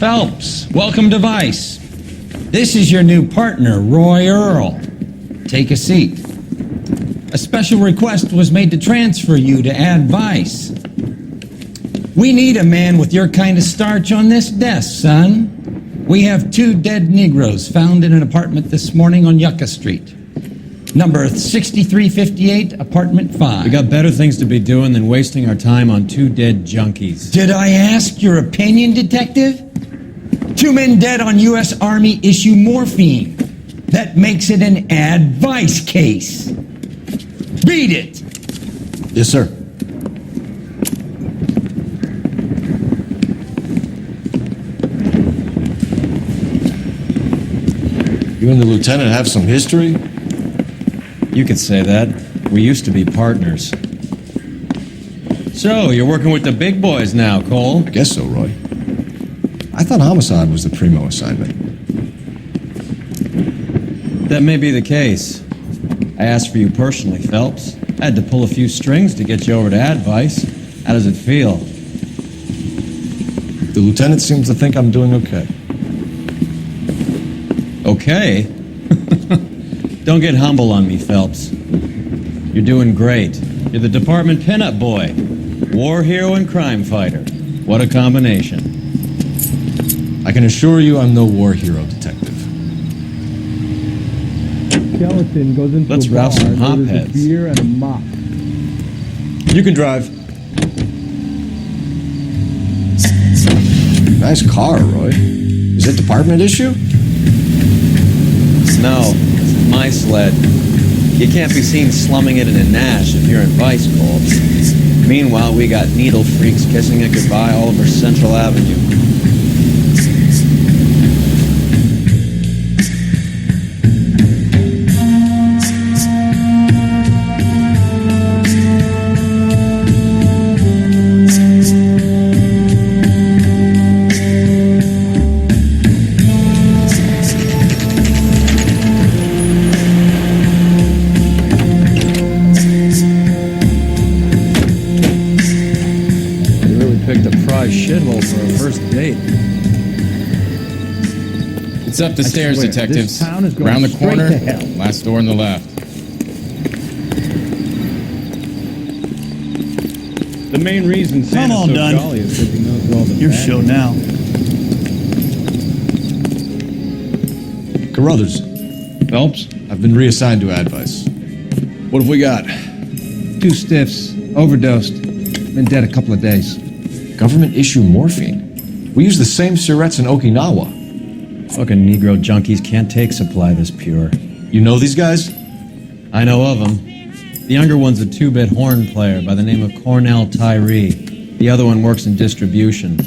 Phelps, welcome to Vice. This is your new partner, Roy Earl. Take a seat. A special request was made to transfer you to Ad Vice. We need a man with your kind of starch on this desk, son. We have 2 dead Negroes found in an apartment this morning on Yucca Street. Number 6358, apartment 5. We got better things to be doing than wasting our time on 2 dead junkies. Did I ask your opinion, detective? 2 men dead on U.S. Army issue morphine. That makes it an Ad Vice case. Beat it! Yes, sir. You and the lieutenant have some history? You could say that. We used to be partners. So, you're working with the big boys now, Cole? I guess so, Roy. I thought homicide was the primo assignment. That may be the case. I asked for you personally, Phelps. I had to pull a few strings to get you over to Ad Vice. How does it feel? The lieutenant seems to think I'm doing okay. Okay? Don't get humble on me, Phelps. You're doing great. You're the department pinup boy. War hero and crime fighter. What a combination. I can assure you I'm no war hero, detective. Skeleton goes into Let's a bar, rouse some orders a hopheads. beer and a mop. You can drive. Nice car, Roy. Is it department issue? No, it's my sled. You can't be seen slumming it in a Nash if you're in Vice, Cole. Meanwhile, we got needle freaks kissing it goodbye all over Central Avenue. Shithole for a first date. It's up the stairs, swear, detectives. this town is going Around the straight corner, to hell. last door on the left. The main reason Santa's on, so Dunn. jolly is because he knows where all the Your bad show guys now. Carruthers, Phelps? I've been reassigned to Ad Vice. What have we got? 2 stiffs, overdosed, been dead a couple of days. Government issue morphine. We use the same syrettes in Okinawa. Fucking Negro junkies can't take supply this pure. You know these guys? I know of them. The younger one's a 2-bit horn player by the name of Cornell Tyree. The other one works in distribution.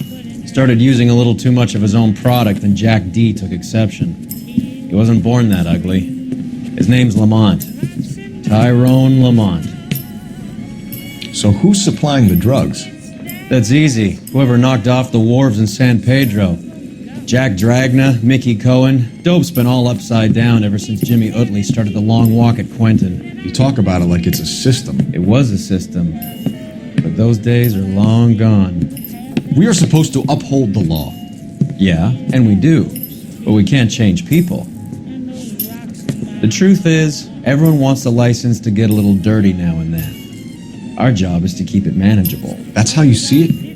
Started using a little too much of his own product and Jack D took exception. He wasn't born that ugly. His name's Lamont. Tyrone Lamont. So who's supplying the drugs? That's easy. Whoever knocked off the wharves in San Pedro. Jack Dragna, Mickey Cohen. Dope's been all upside down ever since Jimmy Utley started the long walk at Quentin. You talk about it like it's a system. It was a system. But those days are long gone. We are supposed to uphold the law. Yeah, and we do. But we can't change people. The truth is, everyone wants the license to get a little dirty now and then. Our job is to keep it manageable. That's how you see it?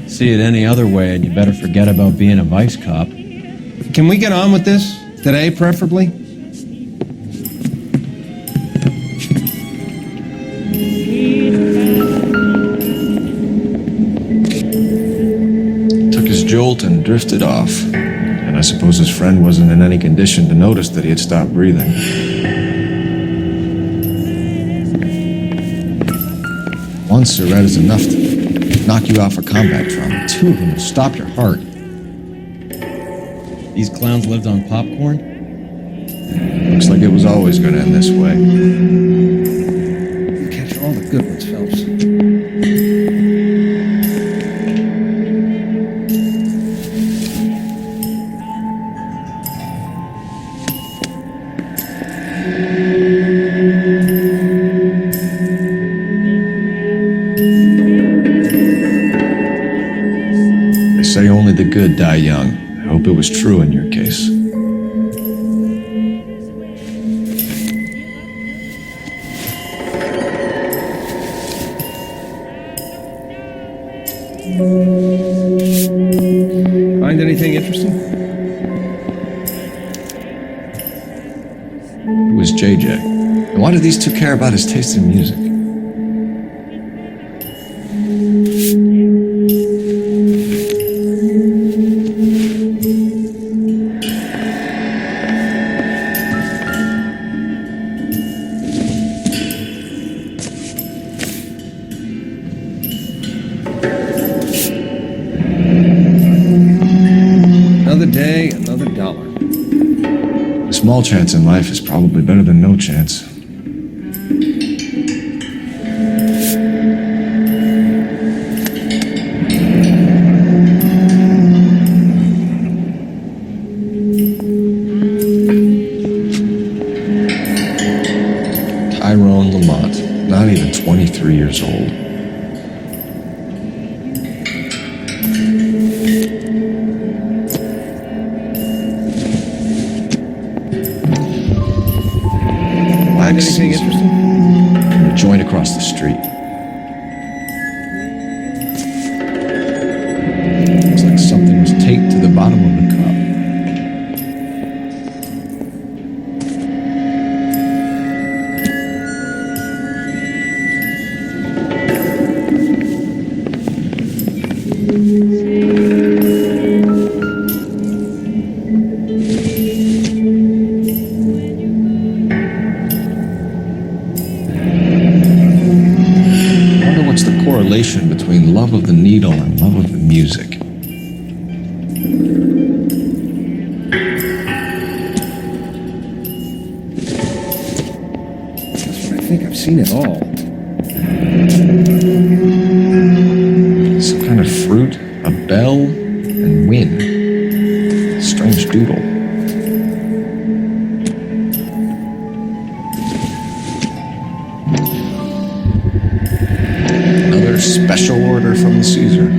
See it any other way, and you better forget about being a vice cop. Can we get on with this? Today, preferably? Took his jolt and drifted off. And I suppose his friend wasn't in any condition to notice that he had stopped breathing. One Surette is enough to knock you out for combat trauma. 2 of them will stop your heart. These clowns lived on popcorn? Looks like it was always going to end this way. Catch all the good ones, Phelps. say only the good die young. I hope it was true in your case. Find anything interesting? Who was JJ? And why do these two care about his taste in music? Another day, another dollar. A small chance in life is probably better than no chance. Tyrone Lamont, not even 23 years old. Find anything interesting? A joint across the street. Looks like something was taped to the bottom of the cup. Correlation between love of the needle and love of the music. I think I've seen it all. Some kind of fruit, a bell, and wind. Strange doodle. Another special order from the Caesar.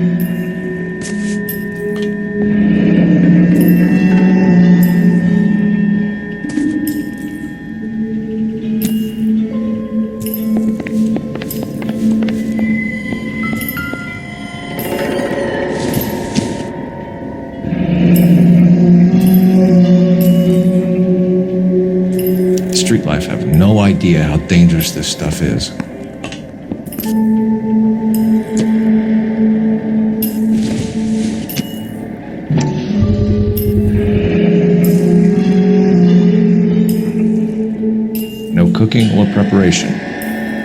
Street life have no idea how dangerous this stuff is. No cooking or preparation.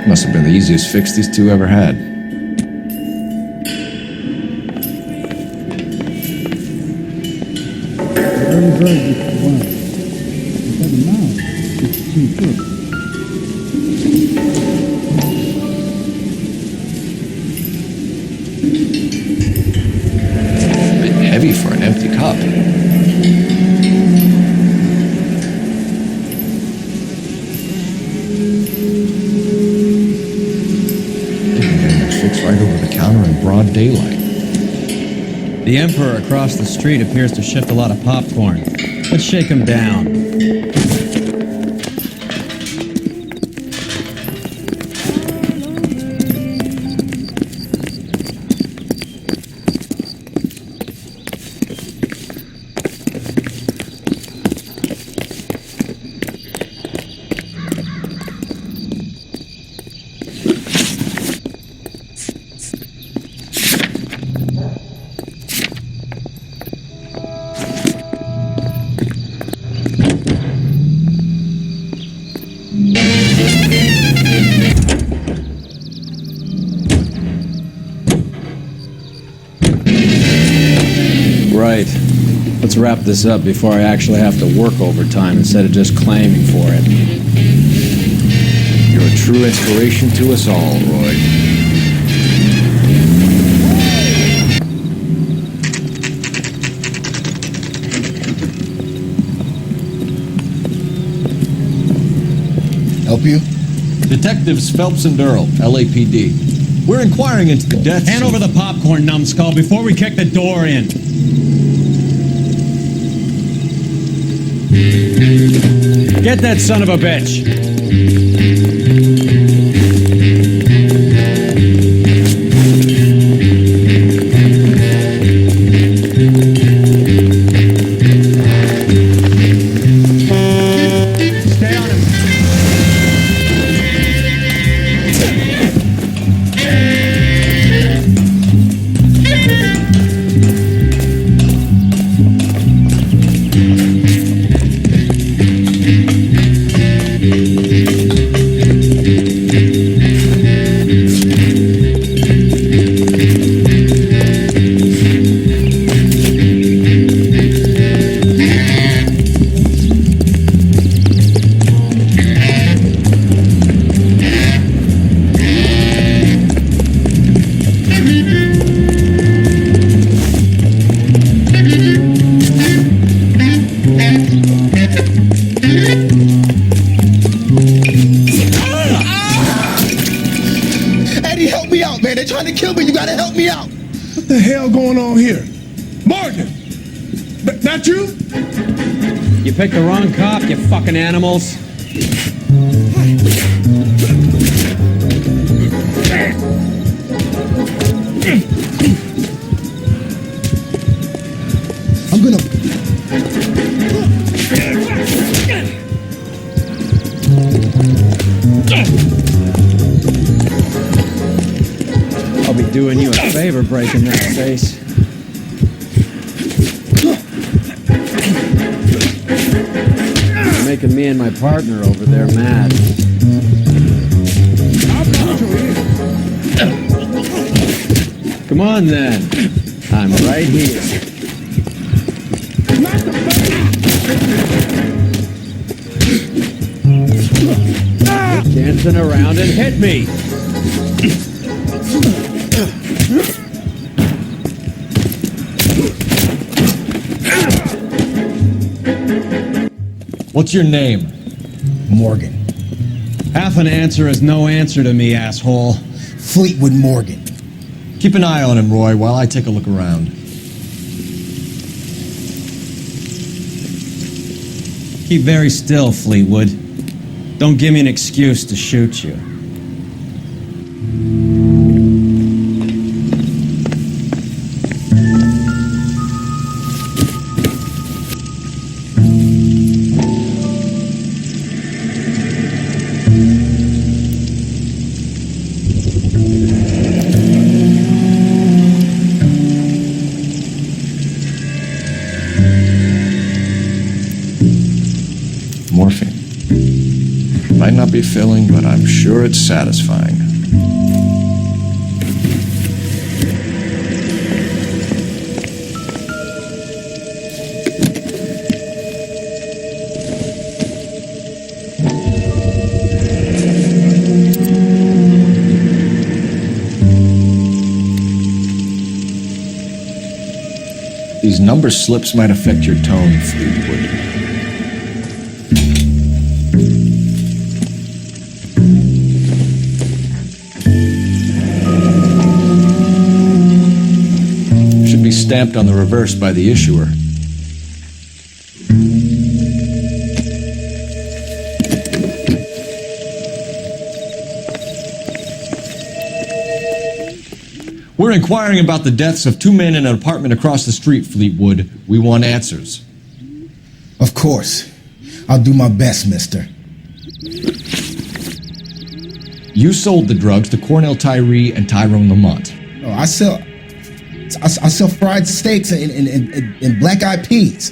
Must have been the easiest fix these two ever had. Early bird gets the worm. But the mouse gets the two first. A bit heavy for an empty cup. Fixed right over the counter in broad daylight. The Emperor across the street appears to shift a lot of popcorn. Let's shake him down. Right. Let's wrap this up before I actually have to work overtime instead of just claiming for it. You're a true inspiration to us all, Roy. Help you? Detectives Phelps and Durrell, LAPD. We're inquiring into the deaths. Hand over the popcorn, numbskull, before we kick the door in. Get that son of a bitch. Stay on him. Eddie, help me out, man. They're trying to kill me. You gotta help me out. What the hell going on here? Morgan! That you? You picked the wrong cop, you fucking animals. I'm gonna... I'll be doing you a favor breaking that face. You're making me and my partner over there mad. Come on then. I'm right here. Quit dancing around and hit me. What's your name? Morgan. Half an answer is no answer to me, asshole. Fleetwood Morgan. Keep an eye on him, Roy, while I take a look around. Keep very still, Fleetwood. Don't give me an excuse to shoot you. Morphine. Might not be filling, but I'm sure it's satisfying. These number slips might affect your tone, Fleetwood. Should be stamped on the reverse by the issuer. We're inquiring about the deaths of two men in an apartment across the street, Fleetwood. We want answers. Of course. I'll do my best, mister. You sold the drugs to Cornell Tyree and Tyrone Lamont. Oh, I sell fried steaks and black-eyed peas.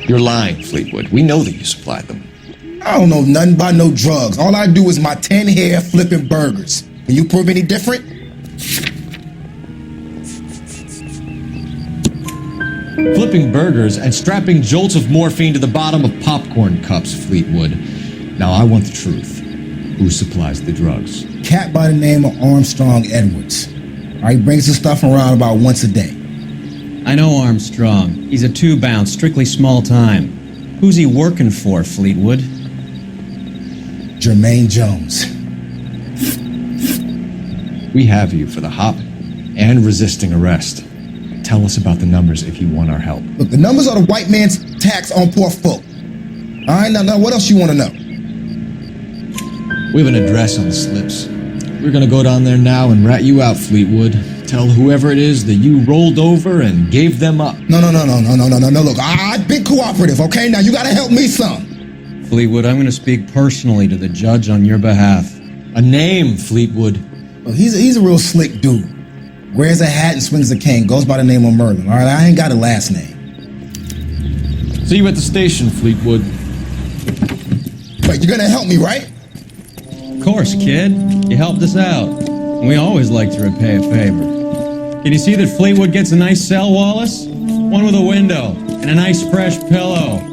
You're lying, Fleetwood. We know that you supplied them. I don't know nothing about no drugs. All I do is my 10 hair flipping burgers. Can you prove any different? Flipping burgers and strapping jolts of morphine to the bottom of popcorn cups, Fleetwood. Now I want the truth. Who supplies the drugs? Cat by the name of Armstrong Edwards. He brings the stuff around about once a day. I know Armstrong. He's a two-bounce, strictly small time. Who's he working for, Fleetwood? Jermaine Jones. We have you for the hop and resisting arrest. Tell us about the numbers if you want our help. Look, the numbers are the white man's tax on poor folk. All right, now what else you want to know? We have an address on the slips. We're gonna go down there now and rat you out, Fleetwood. Tell whoever it is that you rolled over and gave them up. No. Look, I've been cooperative, okay? Now you gotta help me some. Fleetwood, I'm going to speak personally to the judge on your behalf. A name, Fleetwood. Well, he's a real slick dude. Wears a hat and swings a cane. Goes by the name of Merlin. All right, I ain't got a last name. See you at the station, Fleetwood. Wait, you're gonna help me, right? Of course, kid. You helped us out. We always like to repay a favor. Can you see that Fleetwood gets a nice cell, Wallace? One with a window and a nice fresh pillow.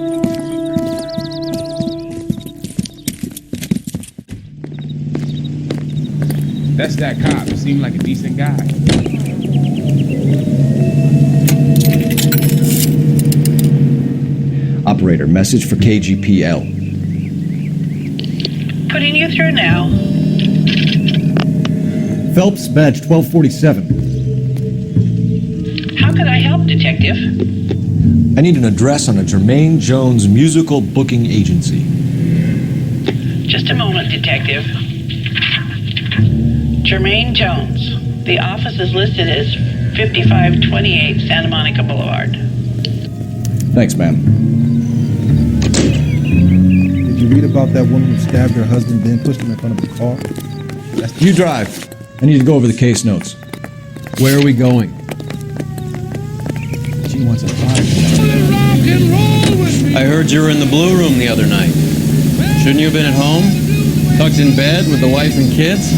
That's that cop. Seemed like a decent guy. Operator, message for KGPL. Putting you through now. Phelps, badge 1247. How can I help, Detective? I need an address on a Jermaine Jones musical booking agency. Just a moment, Detective. Jermaine Jones. The office is listed as 5528 Santa Monica Boulevard. Thanks, ma'am. Did you read about that woman who stabbed her husband, then pushed him in front of a car? You drive. I need to go over the case notes. Where are we going? She wants a fire. I heard you were in the Blue Room the other night. Shouldn't you have been at home? Tucked in bed with the wife and kids?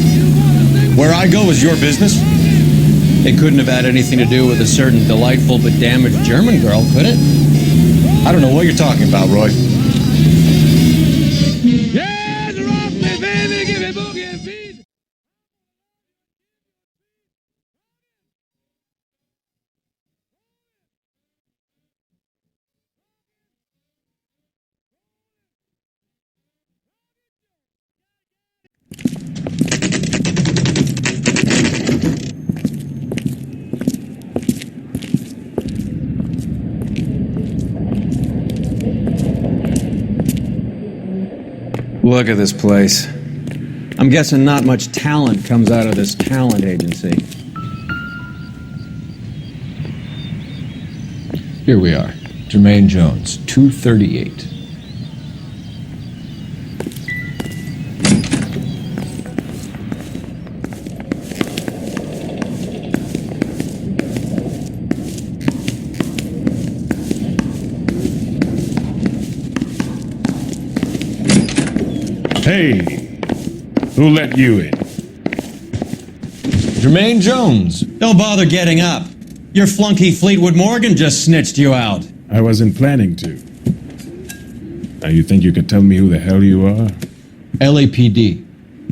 Where I go is your business? It couldn't have had anything to do with a certain delightful but damaged German girl, could it? I don't know what you're talking about, Roy. Look at this place. I'm guessing not much talent comes out of this talent agency. Here we are. Jermaine Jones, 238. Hey, who let you in? Jermaine Jones. Don't bother getting up. Your flunky Fleetwood Morgan just snitched you out. I wasn't planning to. Now you think you could tell me who the hell you are? LAPD.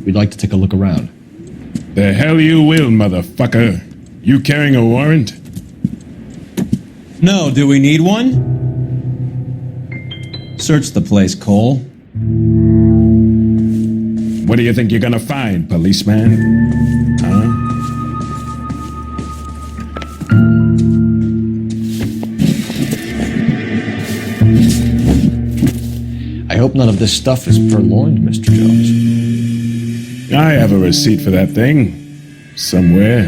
We'd like to take a look around. The hell you will, motherfucker. You carrying a warrant? No, do we need one? Search the place, Cole. What do you think you're gonna find, policeman? Huh? I hope none of this stuff is purloined, Mr. Jones. I have a receipt for that thing. Somewhere.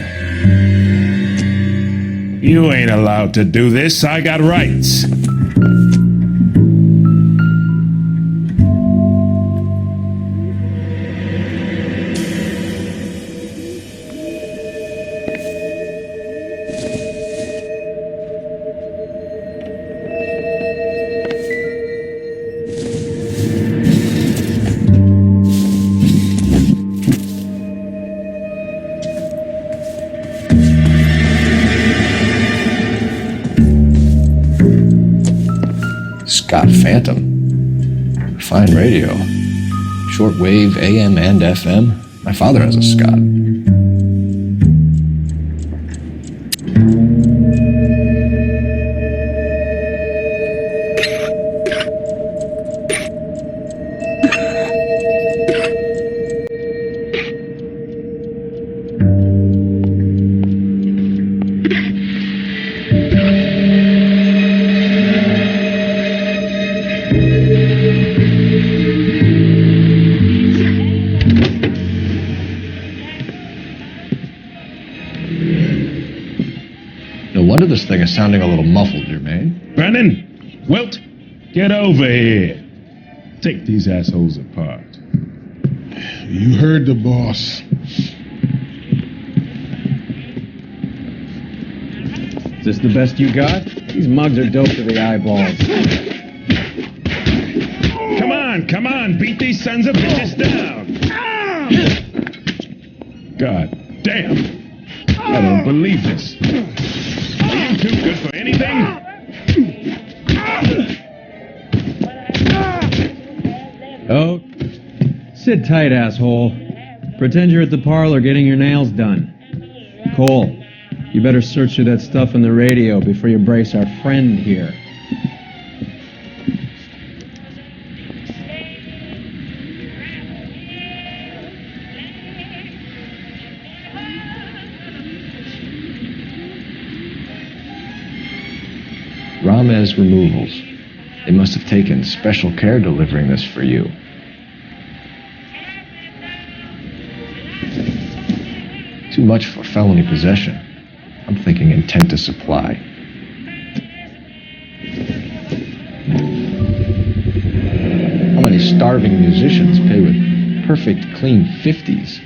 You ain't allowed to do this. I got rights. Scott Phantom. Fine radio. Shortwave, AM and FM. My father has a Scott. No wonder this thing is sounding a little muffled, Jermaine. Brennan, Wilt, get over here. Take these assholes apart. You heard the boss. Is this the best you got? These mugs are dope to the eyeballs. Come on, beat these sons of bitches down. God damn. I don't believe this. Are you too good for anything? Oh, sit tight, asshole. Pretend you're at the parlor getting your nails done. Cole, you better search through that stuff on the radio before you brace our friend here. Ramez Removals. They must have taken special care delivering this for you. Too much for felony possession. I'm thinking intent to supply. How many starving musicians pay with perfect, clean 50s?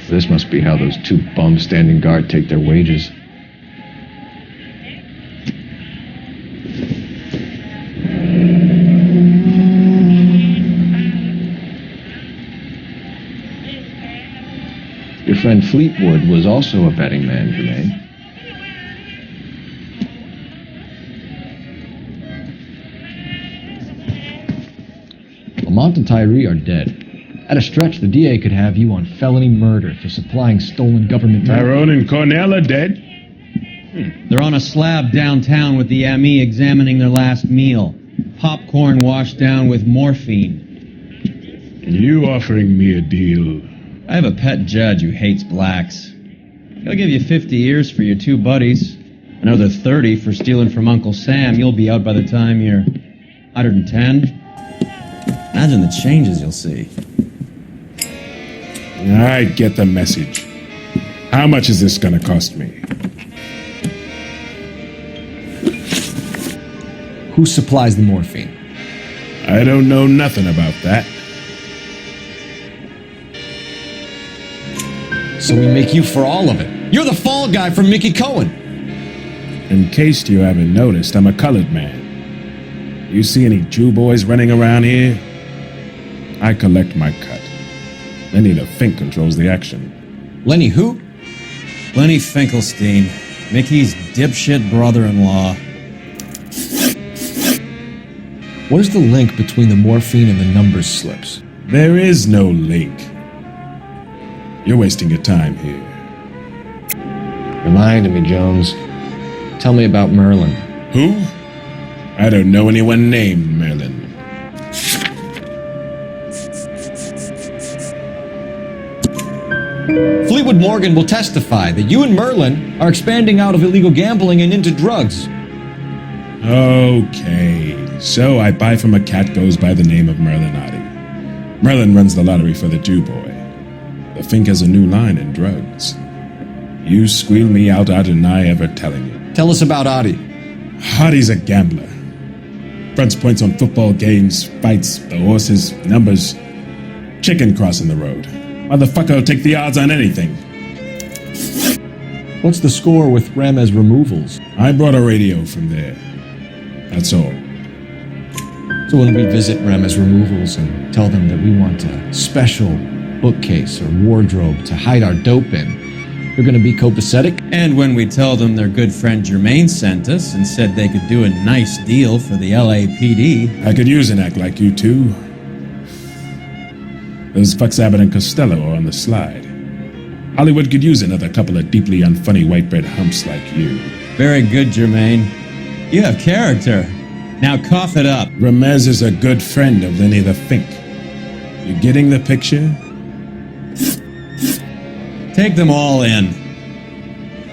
This must be how those two bums standing guard take their wages. Your friend Fleetwood was also a betting man, Jermaine. Lamont and Tyree are dead. At a stretch, the DA could have you on felony murder for supplying stolen government... Tyrone and Cornell are dead? They're on a slab downtown with the ME examining their last meal. Popcorn washed down with morphine. And you offering me a deal? I have a pet judge who hates blacks. He'll give you 50 years for your two buddies. Another 30 for stealing from Uncle Sam. You'll be out by the time you're 110. Imagine the changes you'll see. I get the message. How much is this gonna cost me? Who supplies the morphine? I don't know nothing about that. So we make you for all of it. You're the fall guy from Mickey Cohen. In case you haven't noticed, I'm a colored man. You see any Jew boys running around here? I collect my cut. Lenny the Fink controls the action. Lenny who? Lenny Finkelstein, Mickey's dipshit brother-in-law. What is the link between the morphine and the numbers slips? There is no link. You're wasting your time here. You're lying to me, Jones. Tell me about Merlin. Who? I don't know anyone named Merlin. Fleetwood Morgan will testify that you and Merlin are expanding out of illegal gambling and into drugs. Okay, so I buy from a cat goes by the name of Merlin. Merlin runs the lottery for the Jew boy. The Fink has a new line in drugs. You squeal me out, I deny ever telling you. Tell us about Adi. Adi's a gambler. Fronts points on football games, fights, the horses, numbers. Chicken crossing the road. Motherfucker will take the odds on anything. What's the score with Ramez Removals? I brought a radio from there. That's all. So when we visit Ramez Removals and tell them that we want a special bookcase or wardrobe to hide our dope in, they're going to be copacetic? And when we tell them their good friend Jermaine sent us and said they could do a nice deal for the LAPD. I could use an act like you two. Those fucks Abbott and Costello are on the slide. Hollywood could use another couple of deeply unfunny white bread humps like you. Very good, Jermaine. You have character. Now cough it up. Ramez is a good friend of Lenny the Fink. You getting the picture? Take them all in.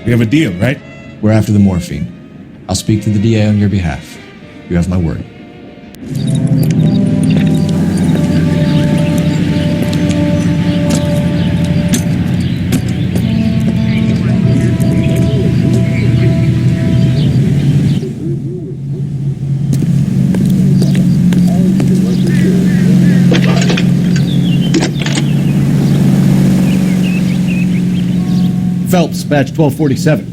We have a deal, right? We're after the morphine. I'll speak to the DA on your behalf. You have my word. Phelps, badge 1247.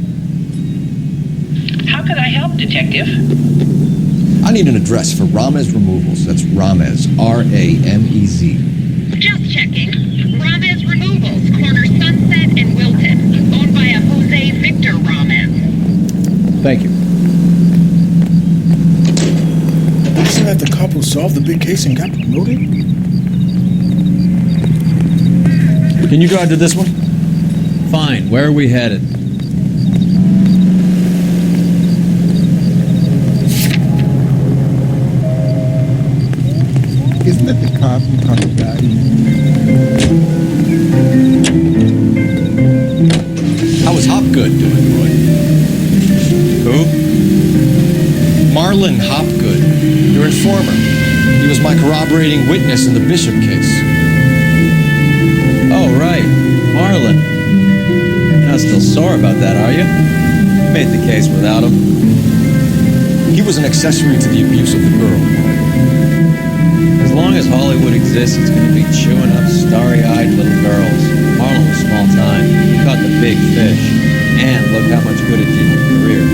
How can I help, Detective? I need an address for Ramez Removals. That's Ramez, R-A-M-E-Z. Just checking. Ramez Removals, corner Sunset and Wilton. Owned by a Jose Victor Ramez. Thank you. Isn't that the cop who solved the big case and got promoted? Can you drive to this one? Fine. Where are we headed? Isn't that the cop who caught the guy? How was Hopgood doing, Roy? Who? Marlon Hopgood, your informer. He was my corroborating witness in the Bishop case. Oh, right. Marlon. You're not still sore about that, are you? Made the case without him. He was an accessory to the abuse of the girl, Roy. As long as Hollywood exists, it's going to be chewing up starry-eyed little girls. Marlon was small time. He caught the big fish. And look how much good it did your career.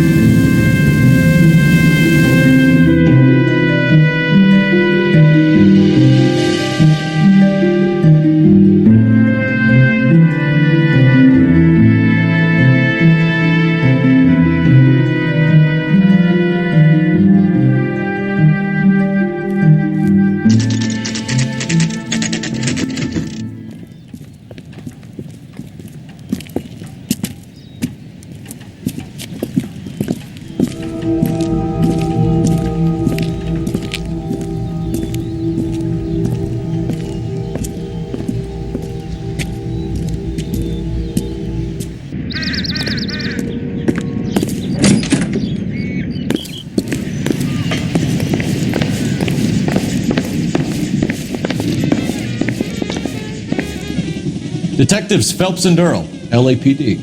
Detectives Phelps and Earl, LAPD.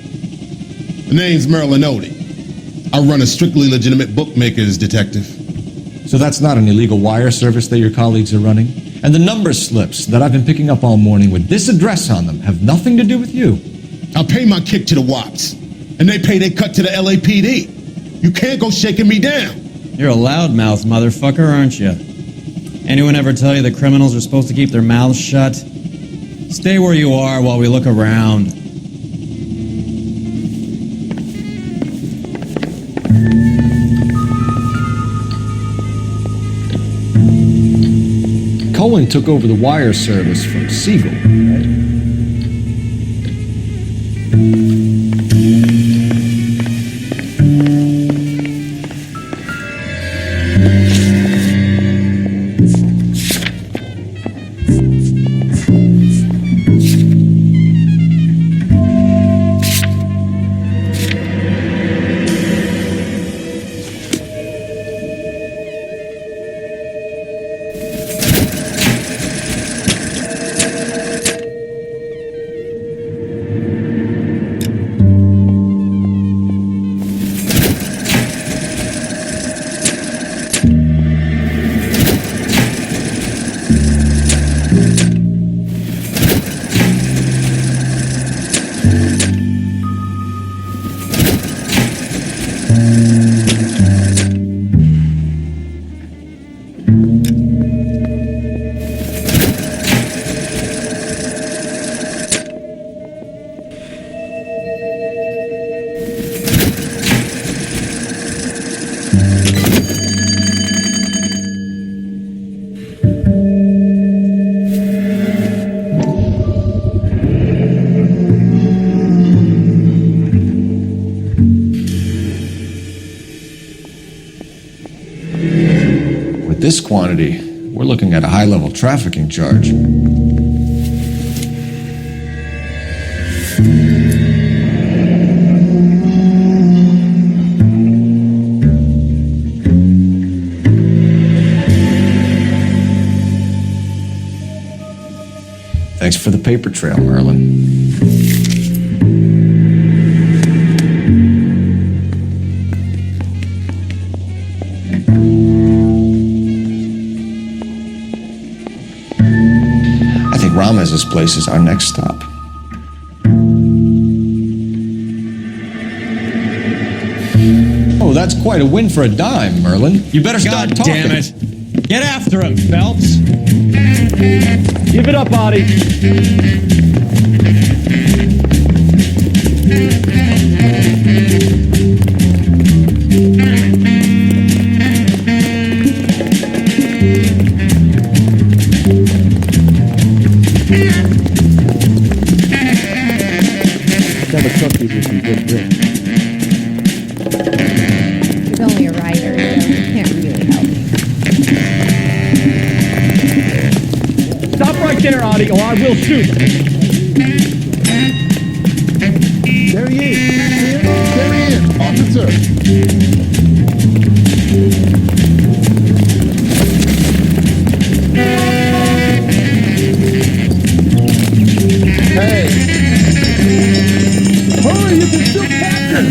The name's Merlin Odie. I run a strictly legitimate bookmakers detective. So that's not an illegal wire service that your colleagues are running? And the number slips that I've been picking up all morning with this address on them have nothing to do with you? I pay my kick to the Wops, and they pay their cut to the LAPD. You can't go shaking me down. You're a loudmouth motherfucker, aren't you? Anyone ever tell you that criminals are supposed to keep their mouths shut? Stay where you are while we look around. Cohen took over the wire service from Siegel, right? this quantity, we're looking at a high-level trafficking charge. Thanks for the paper trail, Merlin. I think Ramez's place is our next stop. Oh, that's quite a win for a dime, Merlin. You better start God talking. damn it. Get after him, Phelps. Give it up, Audie. Have a cookies with some good drinks. He's only a writer, so he can't really help me. Stop right there, Audie, or I will shoot. There he is. There he is, officer. Hey. Hurry, you can still capture him.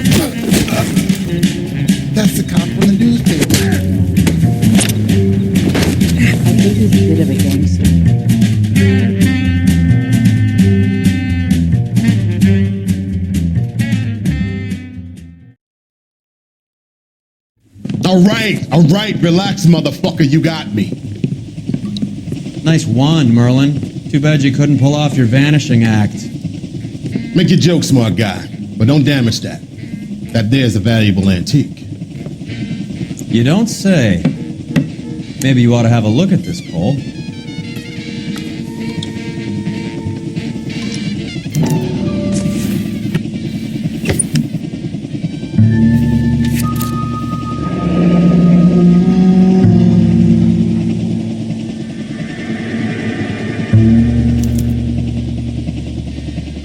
That's the cop from the newspaper. I think he's a bit of a gangster. All right, relax, motherfucker, you got me. Nice wand, Merlin. Too bad you couldn't pull off your vanishing act. Make your joke, smart guy, but don't damage that. That there's a valuable antique. You don't say. Maybe you ought to have a look at this, Cole.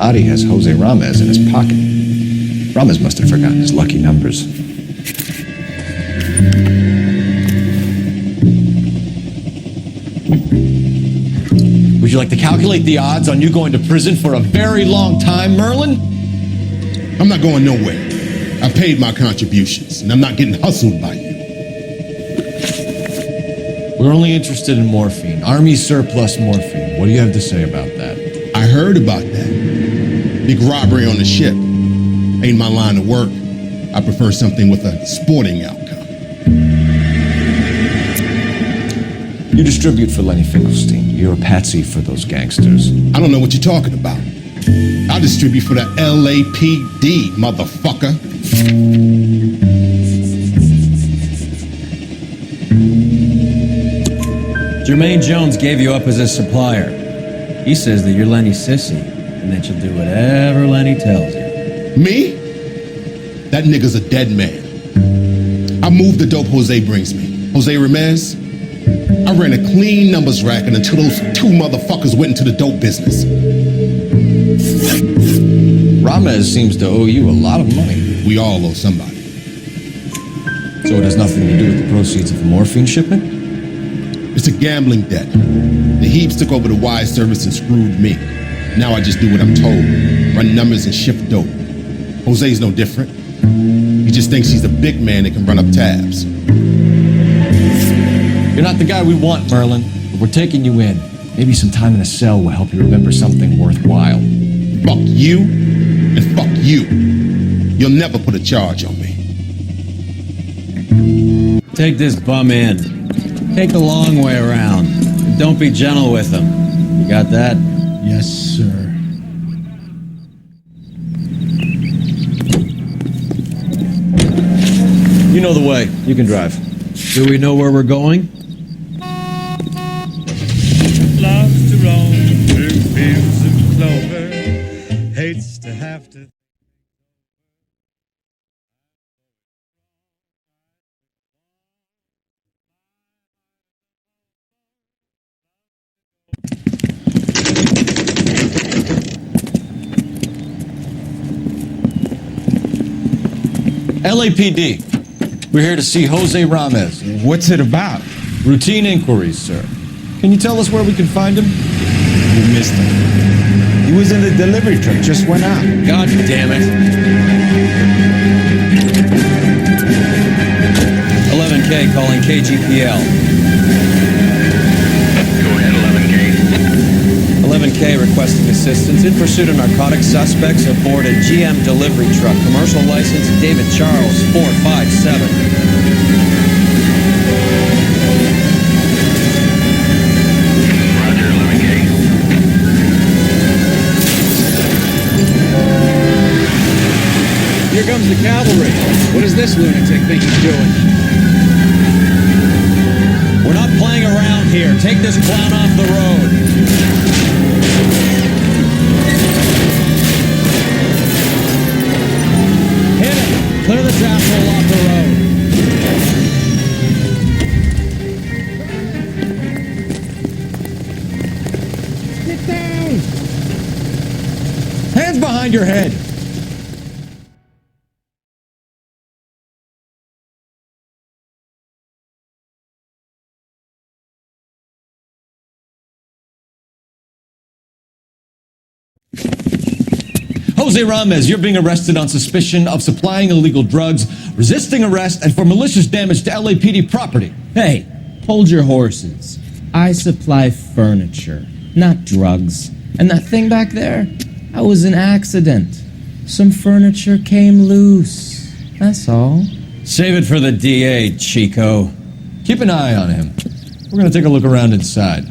Adi has Jose Ramez in his pocket. Ramez must have forgotten his lucky numbers. Would you like to calculate the odds on you going to prison for a very long time, Merlin? I'm not going nowhere. I paid my contributions, and I'm not getting hustled by you. We're only interested in morphine. Army surplus morphine. What do you have to say about that? I heard about that. Big robbery on the ship. Ain't my line of work. I prefer something with a sporting outcome. You distribute for Lenny Finkelstein. You're a patsy for those gangsters. I don't know what you're talking about. I distribute for the LAPD, motherfucker. Jermaine Jones gave you up as his supplier. He says that you're Lenny's sissy, and that you'll do whatever Lenny tells you. Me? That nigga's a dead man. I move the dope Jose brings me. Jose Ramez? I ran a clean numbers racket until those two motherfuckers went into the dope business. Ramez seems to owe you a lot of money. We all owe somebody. So it has nothing to do with the proceeds of the morphine shipment? It's a gambling debt. The Heaps took over the wire service and screwed me. Now I just do what I'm told. Run numbers and shift dope. Jose's no different. He just thinks he's a big man that can run up tabs. You're not the guy we want, Merlin. But we're taking you in. Maybe some time in a cell will help you remember something worthwhile. Fuck you, and fuck you. You'll never put a charge on me. Take this bum in. Take the long way around. And don't be gentle with him. You got that? Yes, sir. You know the way. You can drive. Do we know where we're going? Loves to roam through fields of clover, hates to have to LAPD. We're here to see Jose Ramez. What's it about? Routine inquiries, sir. Can you tell us where we can find him? You missed him. He was in the delivery truck, just went out. God damn it. 11K calling KGPL. Go ahead, 11K. 11K requesting assistance in pursuit of narcotic suspects aboard a GM delivery truck. Commercial license David Charles 457. Roger, 11K. Here comes the cavalry. What does this lunatic think he's doing? We're not playing around here. Take this clown off the road. Hit it. Clear this asshole off the road. Get down! Hands behind your head. Jose Ramez, you're being arrested on suspicion of supplying illegal drugs, resisting arrest, and for malicious damage to LAPD property. Hey, hold your horses. I supply furniture, not drugs. And that thing back there, that was an accident. Some furniture came loose. That's all. Save it for the DA, Chico. Keep an eye on him. We're gonna take a look around inside.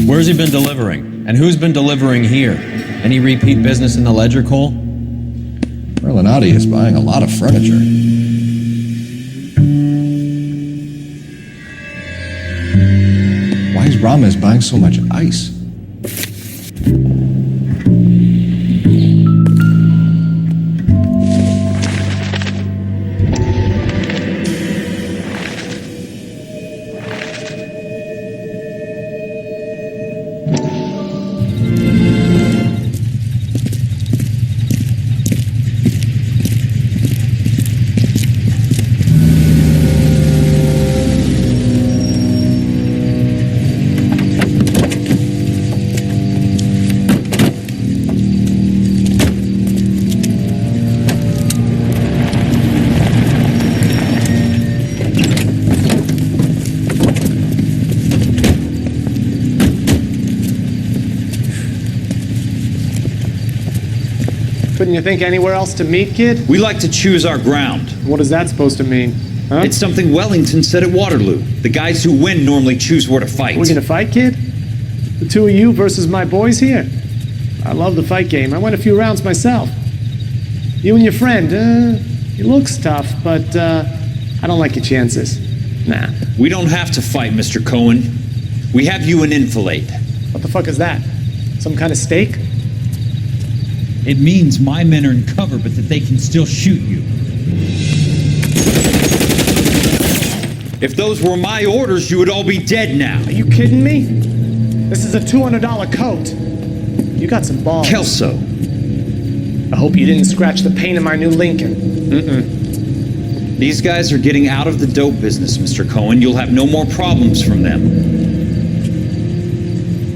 Where's he been delivering? And who's been delivering here? Any repeat business in the ledger, Cole? Merlinotti is buying a lot of furniture. Why is Ramez buying so much ice? Couldn't you think anywhere else to meet, kid? We like to choose our ground. What is that supposed to mean? Huh? It's something Wellington said at Waterloo. The guys who win normally choose where to fight. We're gonna fight, kid? The two of you versus my boys here? I love the fight game. I went a few rounds myself. You and your friend, he looks tough, but I don't like your chances. Nah. We don't have to fight, Mr. Cohen. We have you an enfilade. What the fuck is that? Some kind of steak? It means my men are in cover, but that they can still shoot you. If those were my orders, you would all be dead now. Are you kidding me? This is a $200 coat. You got some balls. Kelso. I hope you didn't scratch the paint in my new Lincoln. These guys are getting out of the dope business, Mr. Cohen. You'll have no more problems from them.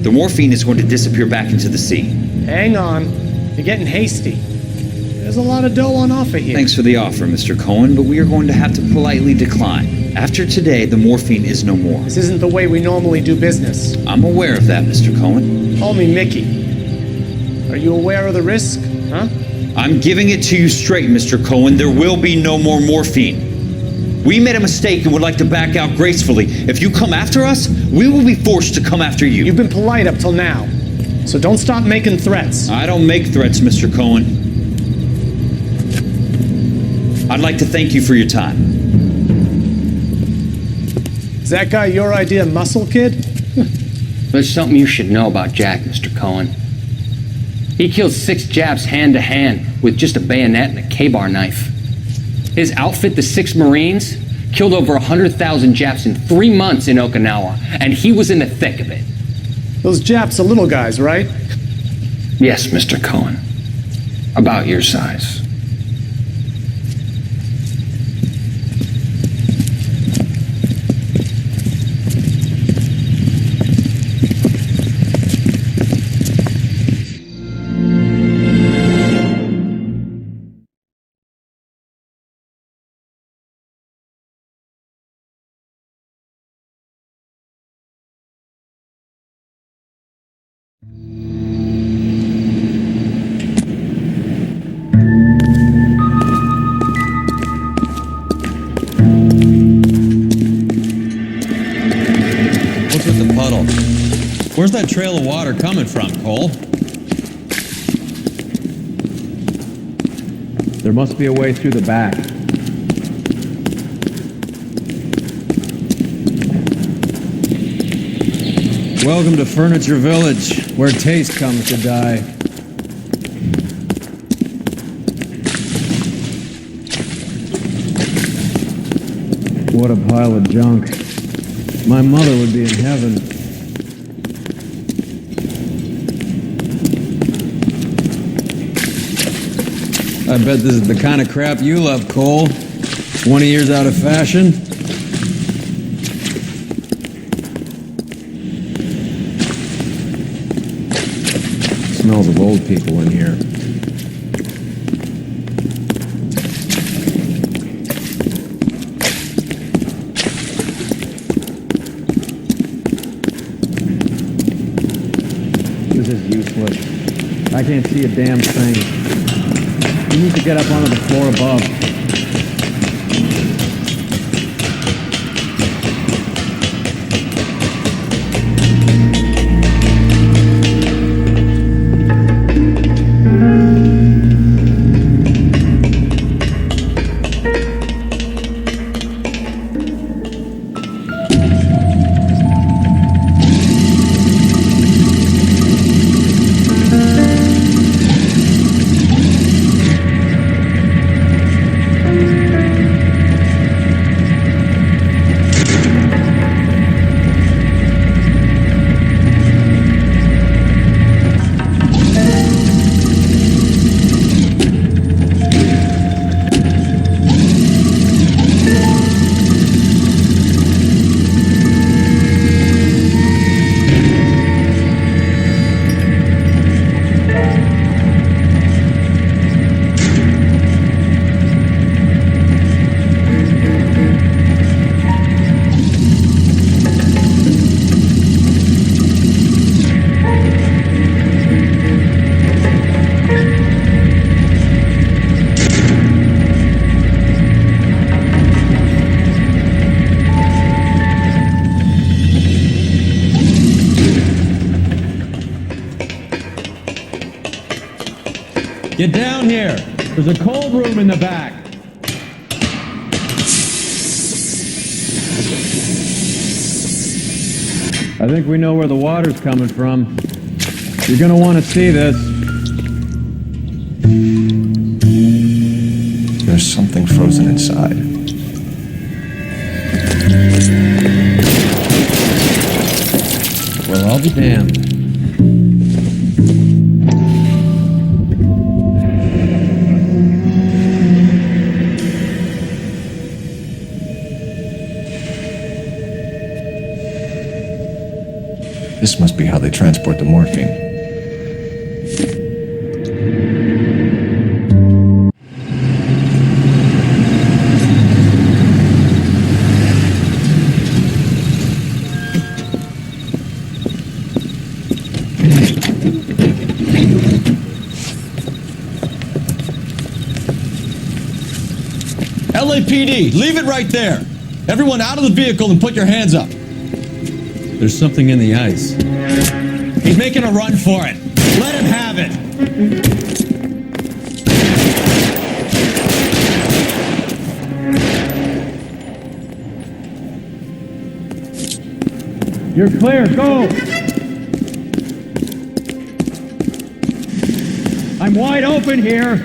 The morphine is going to disappear back into the sea. Hang on. You're getting hasty. There's a lot of dough on offer here. Thanks for the offer, Mr. Cohen, but we are going to have to politely decline. After today, the morphine is no more. This isn't the way we normally do business. I'm aware of that, Mr. Cohen. Call me Mickey. Are you aware of the risk, huh? I'm giving it to you straight, Mr. Cohen. There will be no more morphine. We made a mistake and would like to back out gracefully. If you come after us, we will be forced to come after you. You've been polite up till now, so don't stop making threats. I don't make threats, Mr. Cohen. I'd like to thank you for your time. Is that guy your idea of muscle, kid? There's something you should know about Jack, Mr. Cohen. He killed 6 Japs hand to hand with just a bayonet and a K-bar knife. His outfit, the 6 Marines, killed over 100,000 Japs in 3 months in Okinawa, and he was in the thick of it. Those Japs are little guys, right? Yes, Mr. Cohen. About your size. What's with the puddle? Where's that trail of water coming from, Cole? There must be a way through the back. Welcome to Furniture Village, where taste comes to die. What a pile of junk. My mother would be in heaven. I bet this is the kind of crap you love, Cole. 20 years out of fashion. Smells of old people in here. This is useless. I can't see a damn thing. You need to get up onto the floor above. Get down here. There's a cold room in the back. I think we know where the water's coming from. You're gonna want to see this. There's something frozen inside. Well, I'll be damned. This must be how they transport the morphine. LAPD, leave it right there. Everyone out of the vehicle and put your hands up. There's something in the ice. He's making a run for it. Let him have it. You're clear, go! I'm wide open here.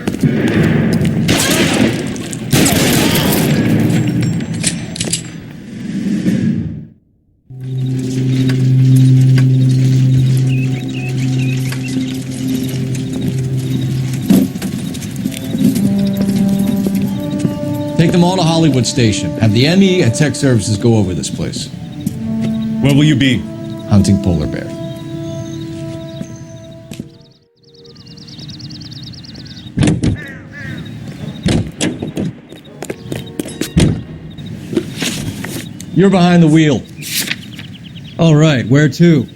Take them all to Hollywood Station. Have the ME and tech services go over this place. Where will you be? Hunting polar bear. You're behind the wheel. All right, where to?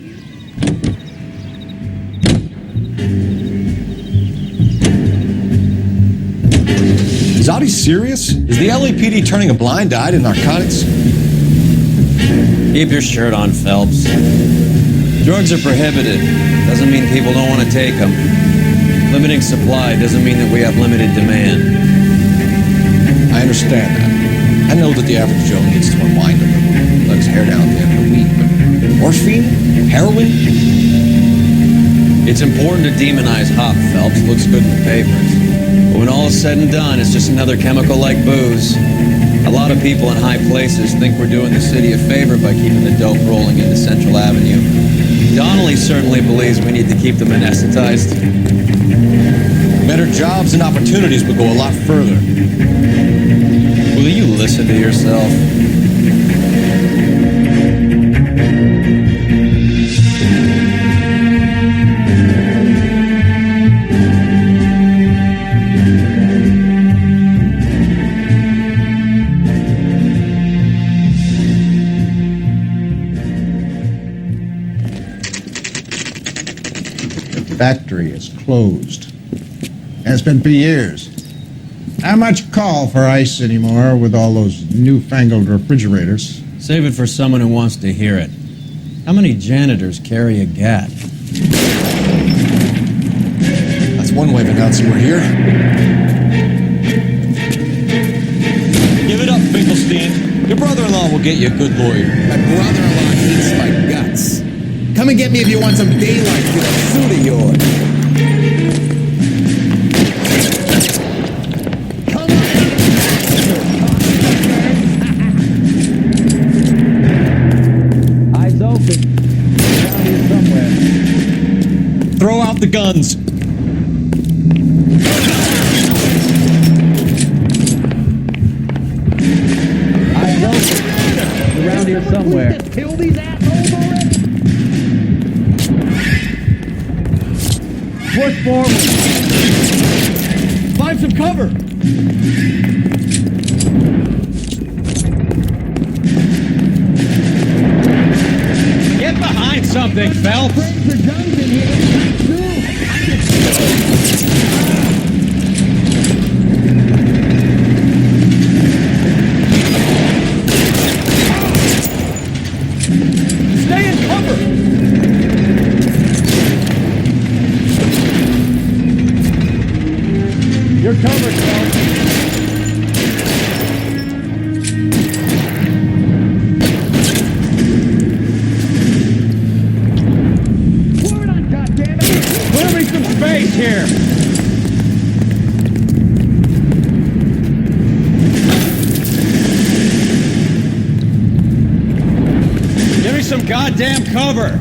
Is Audie serious? Is the LAPD turning a blind eye to narcotics? Keep your shirt on, Phelps. Drugs are prohibited. Doesn't mean people don't want to take them. Limiting supply doesn't mean that we have limited demand. I understand that. I know that the average Joe needs to unwind a little, let his hair down at the end of the week, but morphine? Heroin? It's important to demonize hop, Phelps. Looks good in the papers. But when all is said and done, it's just another chemical like booze. A lot of people in high places think we're doing the city a favor by keeping the dope rolling into Central Avenue. Donnelly certainly believes we need to keep them anesthetized. Better jobs and opportunities would go a lot further. Will you listen to yourself? Factory is closed. Has been for years. Not much call for ice anymore with all those newfangled refrigerators. Save it for someone who wants to hear it. How many janitors carry a gat? That's one way of announcing we're here. Give it up, Finkelstein. Your brother-in-law will get you a good lawyer. My brother-in-law hates my guts. Come and get me if you want some daylight to that suit of yours. Eyes open. Around here somewhere. Throw out the guns. Eyes open. Around here somewhere. Kill these assholes already. Push forward. Find some cover. Get behind something, Phelps. Stay in cover. You're covered, Phelps. Clearing some space here. Give me some goddamn cover.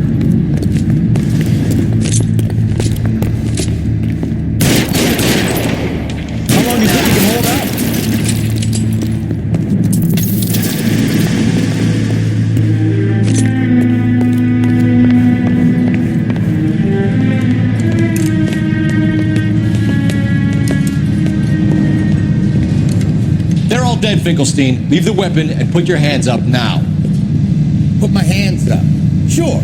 How long do you think you can hold out? They're all dead, Finkelstein. Leave the weapon and put your hands up now. Put my hands up. Sure.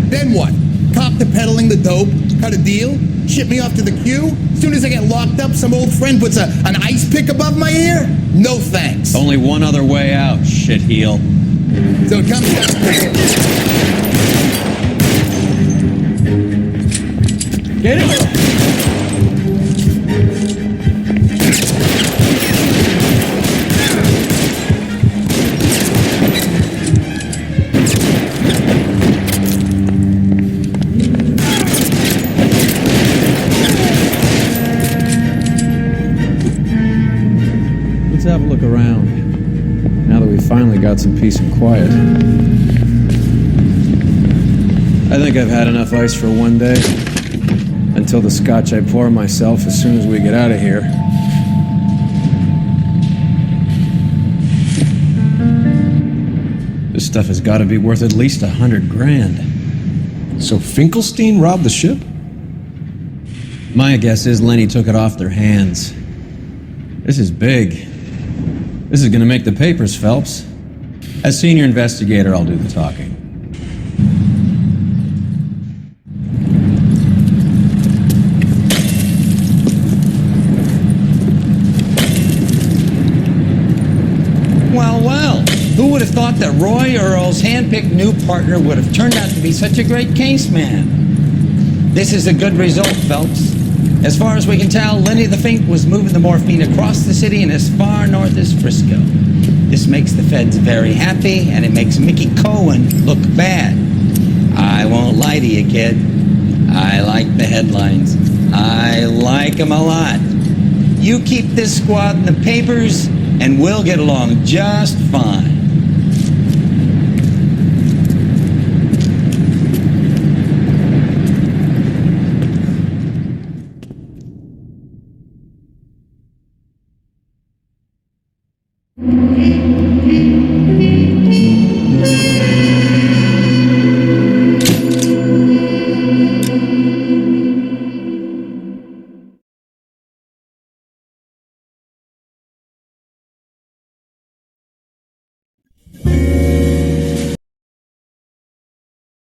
Then what? Cop to peddling the dope? Cut a deal? Ship me off to the queue? Soon as I get locked up, some old friend puts an ice pick above my ear? No thanks. Only one other way out, shitheel. So it comes down to Get it! Let's have a look around, now that we finally got some peace and quiet. I think I've had enough ice for one day, until the scotch I pour myself as soon as we get out of here. This stuff has got to be worth at least $100 grand. So Finkelstein robbed the ship? My guess is Lenny took it off their hands. This is big. This is gonna make the papers, Phelps. As senior investigator, I'll do the talking. Well, who would have thought that Roy Earle's hand-picked new partner would have turned out to be such a great case man? This is a good result, Phelps. As far as we can tell, Lenny the Fink was moving the morphine across the city and as far north as Frisco. This makes the feds very happy, and it makes Mickey Cohen look bad. I won't lie to you, kid. I like the headlines. I like them a lot. You keep this squad in the papers, and we'll get along just fine.